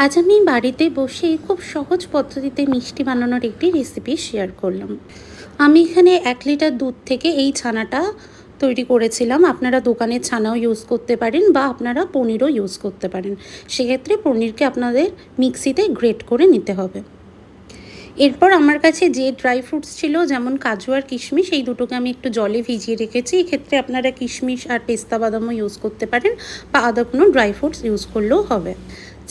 আজ আমি বাড়িতে বসে খুব সহজ পদ্ধতিতে মিষ্টি বানানোর একটি রেসিপি শেয়ার করলাম। আমি এখানে 1 লিটার দুধ থেকে এই ছানাটা তৈরি করেছিলাম। আপনারা দোকানের ছানাও ইউজ করতে পারেন বা আপনারা পনিরও ইউজ করতে পারেন। সেক্ষেত্রে পনিরকে আপনাদের মিক্সিতে গ্রেট করে নিতে হবে। এরপর আমার কাছে যে ড্রাই ফ্রুটস ছিল, যেমন কাজু আর কিশমিশ, এই দুটোকে আমি একটু জলে ভিজিয়ে রেখেছি। এক্ষেত্রে আপনারা কিশমিশ আর পেস্তা বাদামও ইউজ করতে পারেন বা আদা কোনো ড্রাই ফ্রুটস ইউজ করলেও হবে।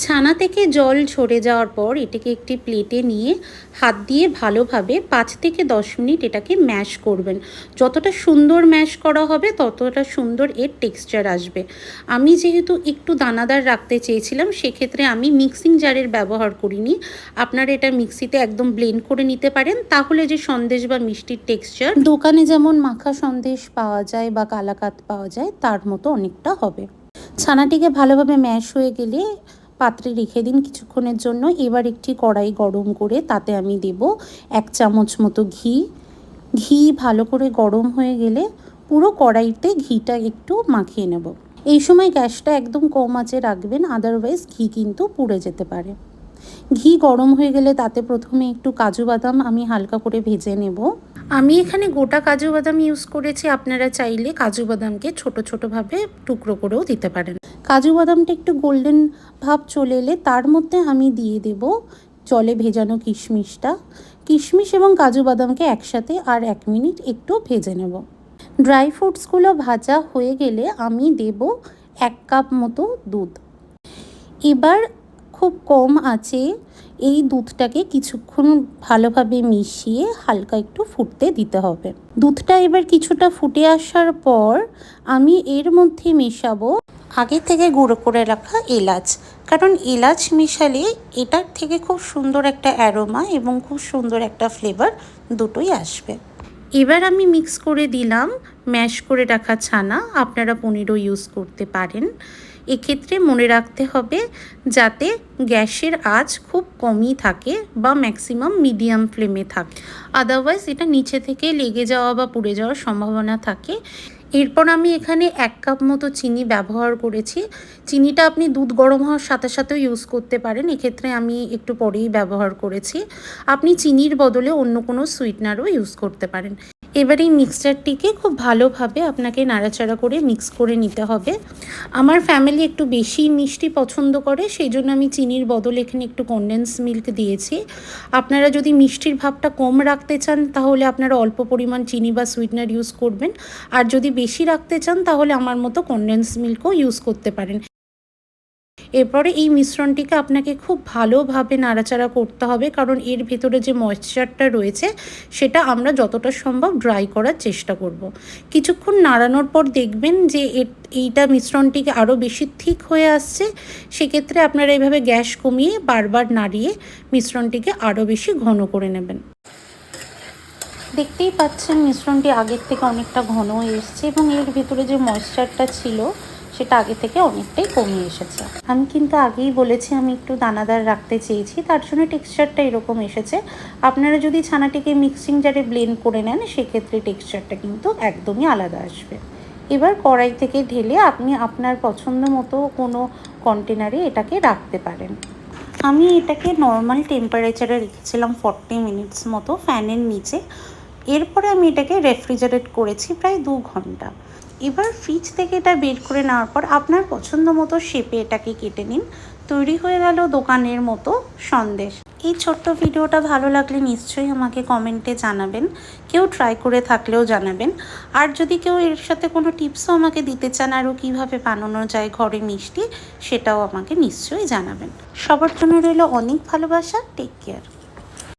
ছানা থেকে জল ঝরে যাওয়ার পর এটাকে একটি প্লেটে নিয়ে হাত দিয়ে ভালোভাবে 5 থেকে 10 মিনিট এটাকে ম্যাশ করবেন। যতটা সুন্দর ম্যাশ করা হবে ততটা সুন্দর এর টেক্সচার আসবে। আমি যেহেতু একটু দানাদার রাখতে চেয়েছিলাম, সেক্ষেত্রে আমি মিক্সিং জারের ব্যবহার করিনি। আপনারা এটা মিক্সিতে একদম ব্লেন্ড করে নিতে পারেন, তাহলে যে সন্দেশ বা মিষ্টির টেক্সচার দোকানে যেমন মাখা সন্দেশ পাওয়া যায় বা কালাকাত পাওয়া যায় তার মতো অনেকটা হবে। ছানাটিকে ভালোভাবে ম্যাশ হয়ে গেলে পাত্রে রেখে দিন কিছুক্ষণের জন্য। এবার একটি কড়াই গরম করে তাতে আমি দেব 1 চামচ মতো ঘি। ঘি ভালো করে গরম হয়ে গেলে পুরো কড়াইতে ঘিটা একটু মাখিয়ে নেব। এই সময় গ্যাসটা একদম কম আঁচে রাখবেন, আদারওয়াইজ ঘি কিন্তু পুড়ে যেতে পারে। ঘি গরম হয়ে গেলে তাতে প্রথমে একটু কাজু বাদাম আমি হালকা করে ভেজে নেব। আমি এখানে গোটা কাজু বাদাম ইউজ করেছি, আপনারা চাইলে কাজু বাদামকে ছোট ছোটোভাবে টুকরো করেও দিতে পারেন। কাজু বাদামটা একটু গোল্ডেন ভাব চলে এলে তার মধ্যে আমি দিয়ে দেব জলে ভেজানো কিশমিশটা। কিশমিশ এবং কাজু বাদামকে একসাথে আর 1 মিনিট একটু ভেজে নেব। ড্রাই ফ্রুটসগুলো ভাজা হয়ে গেলে আমি দেব 1 কাপ মতো দুধ। এবার খুব কম আঁচে এই দুধটাকে কিছুক্ষণ ভালোভাবে মিশিয়ে হালকা একটু ফুটতে দিতে হবে। দুধটা এবার কিছুটা ফুটে আসার পর আমি এর মধ্যে মেশাবো আগে থেকে গুঁড়ো করে রাখা এলাচ, কারণ এলাচ মেশালে এটার থেকে খুব সুন্দর একটা অ্যারোমা এবং খুব সুন্দর একটা ফ্লেভার দুটোই আসবে। এবার আমি মিক্স করে দিলাম ম্যাশ করে রাখা ছানা। আপনারা পনিরও ইউজ করতে পারেন। এক্ষেত্রে মনে রাখতে হবে যাতে গ্যাসের আঁচ খুব কমই থাকে বা ম্যাক্সিমাম মিডিয়াম ফ্লেমে থাকে, আদারওয়াইজ এটা নিচে থেকে লেগে যাওয়া বা পুড়ে যাওয়ার সম্ভাবনা থাকে। এরপর আমি এখানে 1 কাপ মতো চিনি ব্যবহার করেছি। চিনিটা আপনি দুধ গরম হওয়ার সাথে সাথেও ইউজ করতে পারেন, এক্ষেত্রে আমি একটু পরেই ব্যবহার করেছি। আপনি চিনির বদলে অন্য কোনো সুইটনারও ইউজ করতে পারেন। এবার এই মিক্সচারটিকে খুব ভালোভাবে আপনাকে নাড়াচাড়া করে মিক্স করে নিতে হবে। আমার ফ্যামিলি একটু বেশি মিষ্টি পছন্দ করে, সেই জন্য আমি চিনির বদলে এখানে একটু কনডেন্স মিল্ক দিয়েছি। আপনারা যদি মিষ্টির ভাবটা কম রাখতে চান তাহলে আপনারা অল্প পরিমাণ চিনি বা সুইটনার ইউজ করবেন, আর যদি বেশি রাখতে চান তাহলে আমার মতো কনডেন্স মিল্কও ইউজ করতে পারেন। এরপরে এই মিশ্রণটিকে আপনাকে খুব ভালোভাবে নাড়াচাড়া করতে হবে, কারণ এর ভেতরে যে ময়েশ্চারটা রয়েছে সেটা আমরা যতটা সম্ভব ড্রাই করার চেষ্টা করব। কিছুক্ষণ নাড়ানোর পর দেখবেন যে এইটা মিশ্রণটিকে আরও বেশি থিক হয়ে আসছে। সেক্ষেত্রে আপনারা এইভাবে গ্যাস কমিয়ে বারবার নাড়িয়ে মিশ্রণটিকে আরও বেশি ঘন করে নেবেন। দেখতেই পাচ্ছেন মিশ্রণটি আগের থেকে অনেকটা ঘন হয়ে এসছে এবং এর ভেতরে যে ময়েশ্চারটা ছিল সেটা আগে থেকে অনেকটাই কমে এসেছে। আমি কিন্তু আগেই বলেছি আমি একটু দানাদার রাখতে চেয়েছি, তার জন্য টেক্সচারটা এরকম এসেছে। আপনারা যদি ছানাটিকে মিক্সিং জারে ব্লেন্ড করে নেন সেক্ষেত্রে টেক্সচারটা কিন্তু একদমই আলাদা আসবে। এবার কড়াই থেকে ঢেলে আপনি আপনার পছন্দ মতো কোনো কন্টেনারে এটাকে রাখতে পারেন। আমি এটাকে নর্মাল টেম্পারেচারে রেখেছিলাম 40 মিনিটস মতো ফ্যানের নিচে। এরপরে আমি এটাকে রেফ্রিজারেট করেছি প্রায় 2 ঘন্টা। এবার ফ্রিজ থেকে এটা বের করে নেওয়ার পর আপনার পছন্দ মতো শেপে এটাকে কেটে নিন। তৈরি হয়ে গেল দোকানের মতো সন্দেশ। এই ছোট্ট ভিডিওটা ভালো লাগলে নিশ্চয়ই আমাকে কমেন্টে জানাবেন, কেউ ট্রাই করে থাকলেও জানাবেন। আর যদি কেউ এর সাথে কোনো টিপসও আমাকে দিতে চান আরও কীভাবে বানানো যায় ঘরে মিষ্টি, সেটাও আমাকে নিশ্চয়ই জানাবেন। সবার জন্য রইল অনেক ভালোবাসা। Take care.